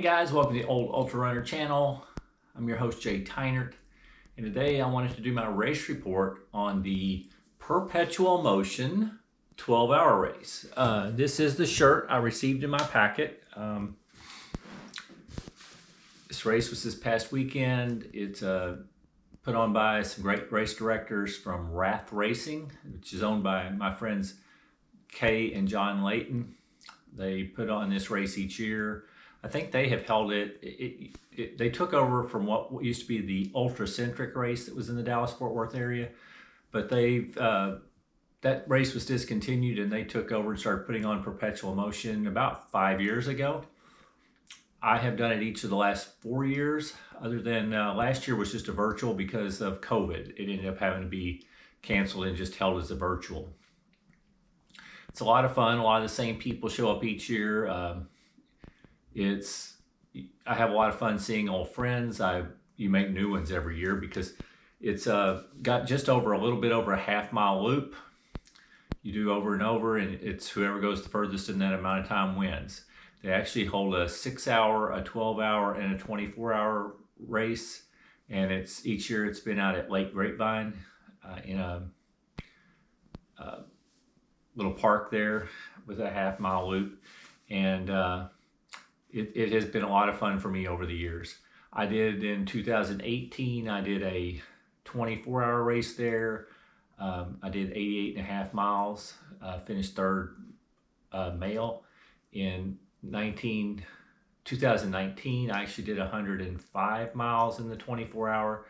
Hey guys, welcome to the Old Ultra Runner channel. I'm your host Jay Tynert, and today I wanted to do my race report on the Perpetual Motion 12-hour race. This is the shirt I received in my packet. This race was this past weekend. It's put on by some great race directors from Wrath Racing, which is owned by my friends Kay and John Leighton. They put on this race each year. I think they have held it. They took over from what used to be the ultra-centric race that was in the Dallas-Fort Worth area, but that race was discontinued and they took over and started putting on Perpetual Motion about 5 years ago. I have done it each of the last 4 years, other than last year was just a virtual because of COVID. It ended up having to be canceled and just held as a virtual. It's a lot of fun. A lot of the same people show up each year. I have a lot of fun seeing old friends. You make new ones every year because it's got just over a little bit over a half-mile loop. You do over and over, and it's whoever goes the furthest in that amount of time wins. They actually hold a 6-hour, a 12-hour, and a 24-hour race, and each year it's been out at Lake Grapevine in a little park there with a half-mile loop, and it has been a lot of fun for me over the years. I did in 2018, I did a 24-hour race there. I did 88.5 miles, finished third male. In 2019, I actually did 105 miles in the 24-hour,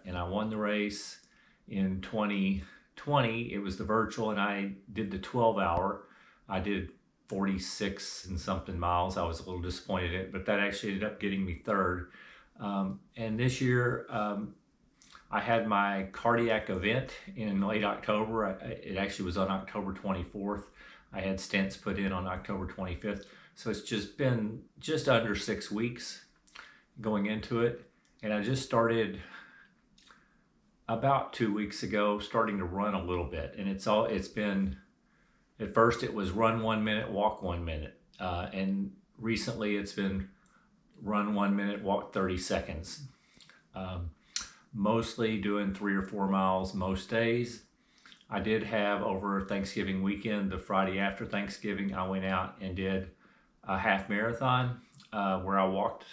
and I won the race. In 2020, it was the virtual, and I did the 12-hour. I did 46 and something miles. I was a little disappointed in it, but that actually ended up getting me third. And this year, I had my cardiac event in late October. It actually was on October 24th. I had stents put in on October 25th. So it's just been just under 6 weeks going into it. And I just started about 2 weeks ago, starting to run a little bit. And it's been, at first it was run 1 minute, walk 1 minute. And recently it's been run 1 minute, walk 30 seconds. Mostly doing 3 or 4 miles most days. I did have over Thanksgiving weekend, the Friday after Thanksgiving, I went out and did a half marathon where I walked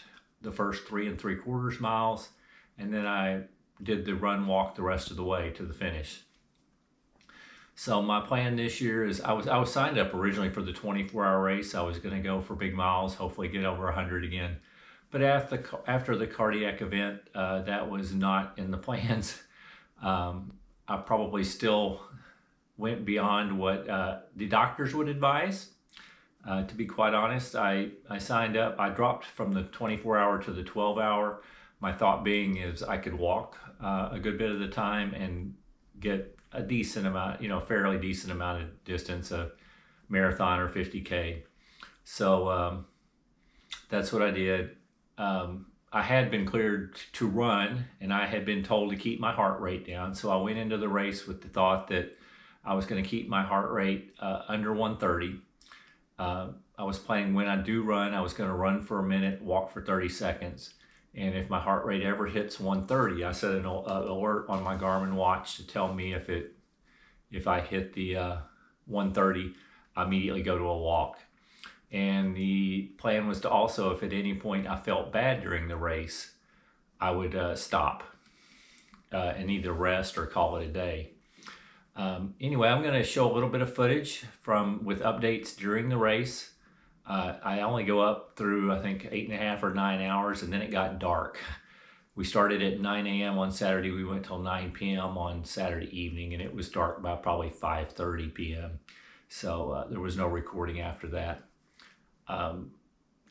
the first 3 3/4 miles, and then I did the run walk the rest of the way to the finish. So my plan this year is I was signed up originally for the 24-hour race. I was going to go for big miles, hopefully get over 100 again. But after the cardiac event, that was not in the plans. I probably still went beyond what the doctors would advise. To be quite honest, I signed up. I dropped from the 24-hour to the 12-hour. My thought being is I could walk a good bit of the time and get a decent amount, fairly decent amount of distance, a marathon or 50K. So that's what I did. I had been cleared to run, and I had been told to keep my heart rate down. So I went into the race with the thought that I was going to keep my heart rate under 130. I was planning when I do run, I was going to run for a minute, walk for 30 seconds. And if my heart rate ever hits 130, I set an alert on my Garmin watch to tell me if I hit the 130, I immediately go to a walk. And the plan was to also, if at any point I felt bad during the race, I would stop and either rest or call it a day. Anyway, I'm going to show a little bit of footage with updates during the race. I only go up through, I think, 8.5 or 9 hours, and then it got dark. We started at 9 a.m. on Saturday. We went till 9 p.m. on Saturday evening, and it was dark by probably 5:30 p.m. So there was no recording after that.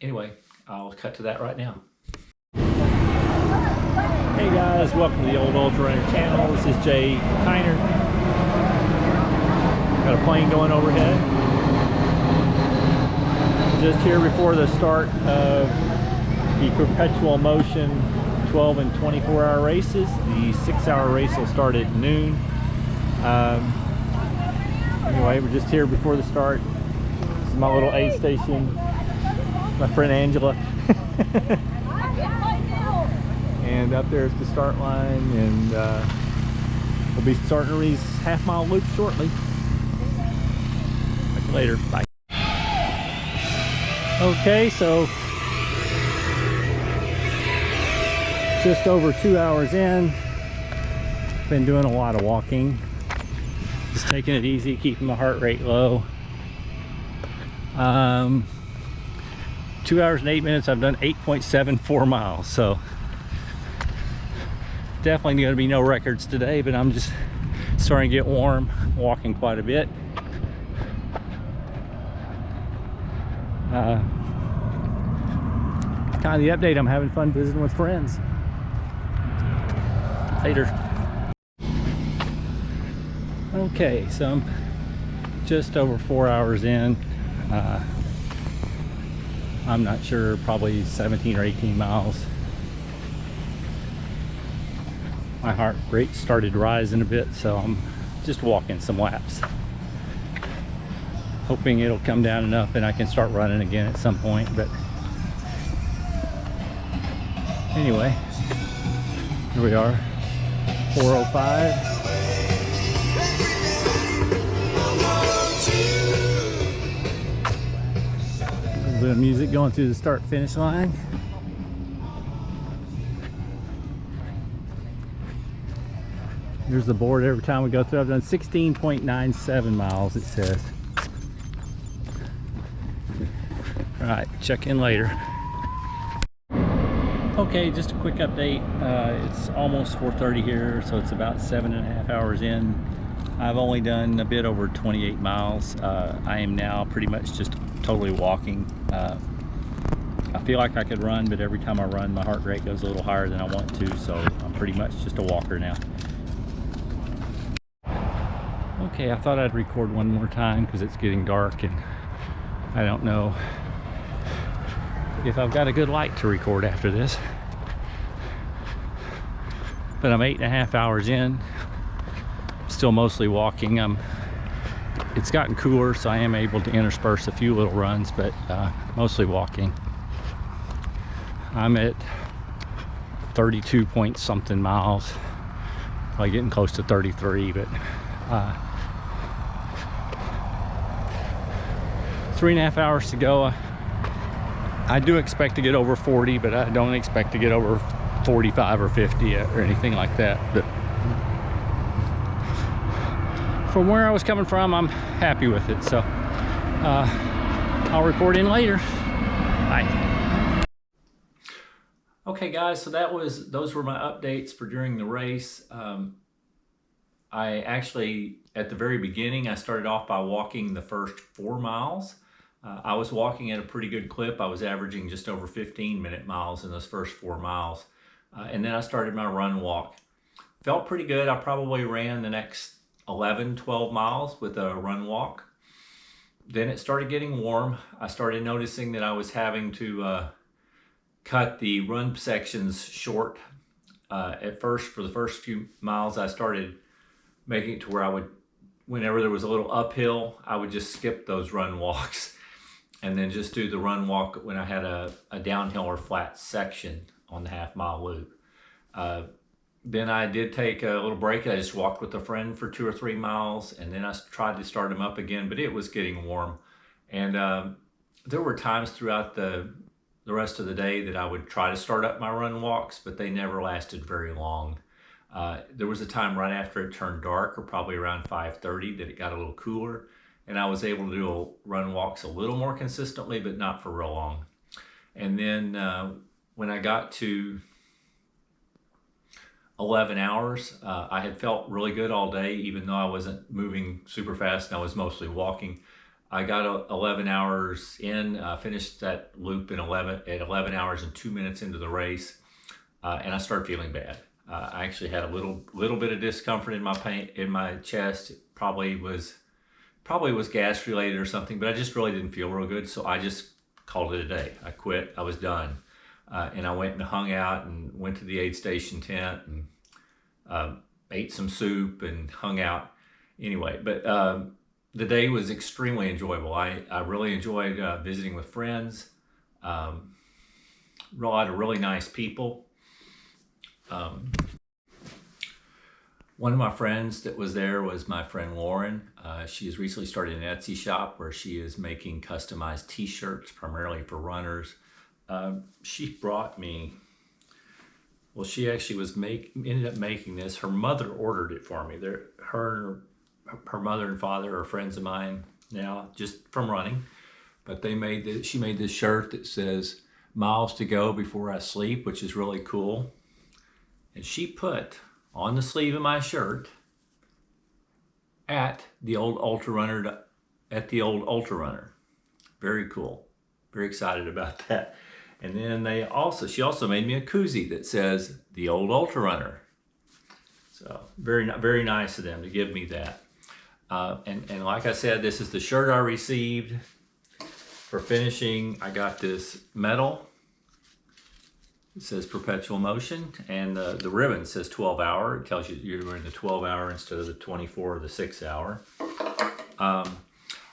Anyway, I'll cut to that right now. Hey guys, welcome to the Old Ultra Runner channel. This is Jay Tyner. Got a plane going overhead. Just here before the start of the Perpetual Motion 12 and 24-hour races. The 6-hour race will start at noon. Anyway, we're just here before the start. This is my little aid station. My friend Angela. And up there's the start line, and we'll be starting these half-mile loops shortly. Talk to you later. Bye. Okay, so just over 2 hours in. Been doing a lot of walking, just taking it easy, keeping my heart rate low. 2 hours and 8 minutes. I've done 8.74 miles, so definitely going to be no records today, but I'm just starting to get warm, walking quite a bit. Kind of the update. I'm having fun visiting with friends. Later. Okay, so I'm just over 4 hours in. I'm not sure, probably 17 or 18 miles. My heart rate started rising a bit, so I'm just walking some laps, hoping it'll come down enough and I can start running again at some point. But anyway, here we are, 4:05. A little bit of music going through the start finish line. There's the board every time we go through. I've done 16.97 miles, it says. All right, check in later. Okay, just a quick update. It's almost 4:30 here, so it's about 7.5 hours in. I've only done a bit over 28 miles. I am now pretty much just totally walking. I feel like I could run, but every time I run, my heart rate goes a little higher than I want to, so I'm pretty much just a walker now. Okay, I thought I'd record one more time because it's getting dark and I don't know if I've got a good light to record after this. But I'm 8.5 hours in, still mostly walking. It's gotten cooler, so I am able to intersperse a few little runs, but mostly walking. I'm at 32 point something miles, probably getting close to 33, but 3.5 hours to go. I do expect to get over 40, but I don't expect to get over 45 or 50 or anything like that. But from where I was coming from, I'm happy with it. So I'll report in later. Bye. Okay, guys. So those were my updates for during the race. I actually, at the very beginning, I started off by walking the first 4 miles. I was walking at a pretty good clip. I was averaging just over 15-minute miles in those first 4 miles. And then I started my run walk. Felt pretty good. I probably ran the next 11, 12 miles with a run walk. Then it started getting warm. I started noticing that I was having to cut the run sections short. At first, for the first few miles, I started making it to where I would, whenever there was a little uphill, I would just skip those run walks and then just do the run walk when I had a downhill or flat section on the half-mile loop. Then I did take a little break. I just walked with a friend for 2 or 3 miles, and then I tried to start them up again, but it was getting warm. And there were times throughout the rest of the day that I would try to start up my run walks, but they never lasted very long. There was a time right after it turned dark, or probably around 5:30, that it got a little cooler, and I was able to do run walks a little more consistently, but not for real long. And then when I got to 11 hours, I had felt really good all day, even though I wasn't moving super fast and I was mostly walking. I got 11 hours in, finished that loop at 11 hours and 2 minutes into the race, and I started feeling bad. I actually had a little bit of discomfort in my pain in my chest. It probably was gas related or something, but I just really didn't feel real good, so I just called it a day. I quit. I was done, and I went and hung out and went to the aid station tent and ate some soup and hung out. Anyway, but the day was extremely enjoyable. I really enjoyed visiting with friends. A lot of really nice people. One of my friends that was there was my friend Lauren. She has recently started an Etsy shop where she is making customized t-shirts primarily for runners. She brought me, well, she actually ended up making this. Her mother ordered it for me. Her mother and father are friends of mine now, just from running. But she made this shirt that says "Miles to Go Before I Sleep," which is really cool. And she put on the sleeve of my shirt at the old Ultra Runner. Very cool. Very excited about that. And then she also made me a koozie that says the old Ultra Runner. So very nice of them to give me that. And like I said, this is the shirt I received. For finishing, I got this medal. It says Perpetual Motion, and the ribbon says 12 hour. It tells you you're in the 12 hour instead of the 24 or the 6 hour. I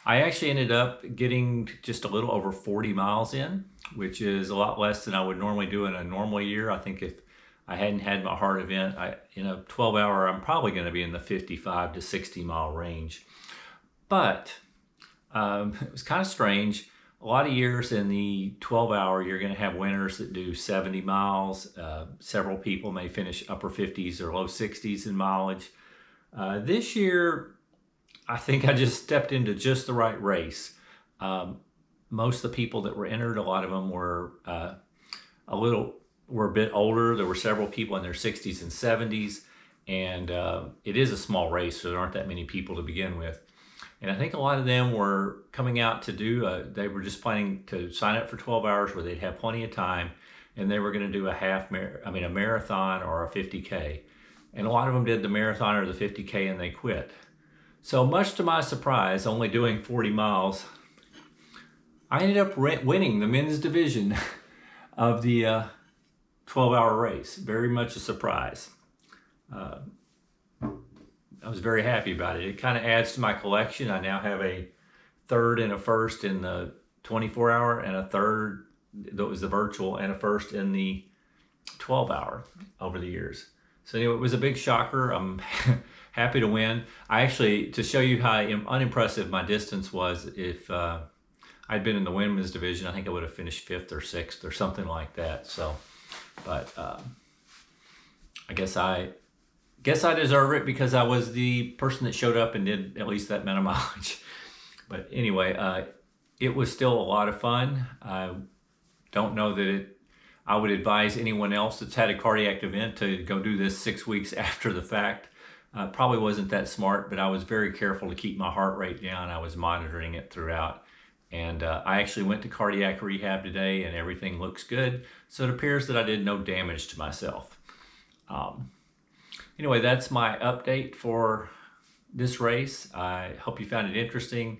actually ended up getting just a little over 40 miles in, which is a lot less than I would normally do in a normal year. I think if I hadn't had my heart event, in a 12 hour, I'm probably going to be in the 55 to 60 mile range. But it was kind of strange. A lot of years in the 12 hour, you're going to have winners that do 70 miles. Several people may finish upper 50s or low 60s in mileage. This year, I think I just stepped into just the right race. Most of the people that were entered, a lot of them were a bit older. There were several people in their 60s and 70s, and it is a small race, so there aren't that many people to begin with. And I think a lot of them were coming out to they were just planning to sign up for 12 hours where they'd have plenty of time, and they were going to do a marathon or a 50K. And a lot of them did the marathon or the 50K and they quit. So much to my surprise, only doing 40 miles, I ended up winning the men's division of the 12-hour race. Very much a surprise. I was very happy about it. It kind of adds to my collection. I now have a third and a first in the 24-hour and a third that was the virtual and a first in the 12-hour over the years. So anyway, it was a big shocker. I'm happy to win. To show you how unimpressive my distance was, if I'd been in the women's division, I think I would have finished 5th or 6th or something like that. So, but I guess I deserve it because I was the person that showed up and did at least that amount of mileage. But anyway, it was still a lot of fun. I don't know that I would advise anyone else that's had a cardiac event to go do this 6 weeks after the fact. Probably wasn't that smart, but I was very careful to keep my heart rate down. I was monitoring it throughout. And I actually went to cardiac rehab today and everything looks good. So it appears that I did no damage to myself. Anyway, that's my update for this race. I hope you found it interesting.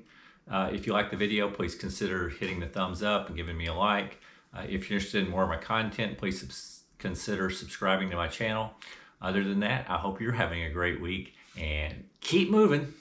If you like the video, please consider hitting the thumbs up and giving me a like. If you're interested in more of my content, please consider subscribing to my channel. Other than that, I hope you're having a great week and keep moving.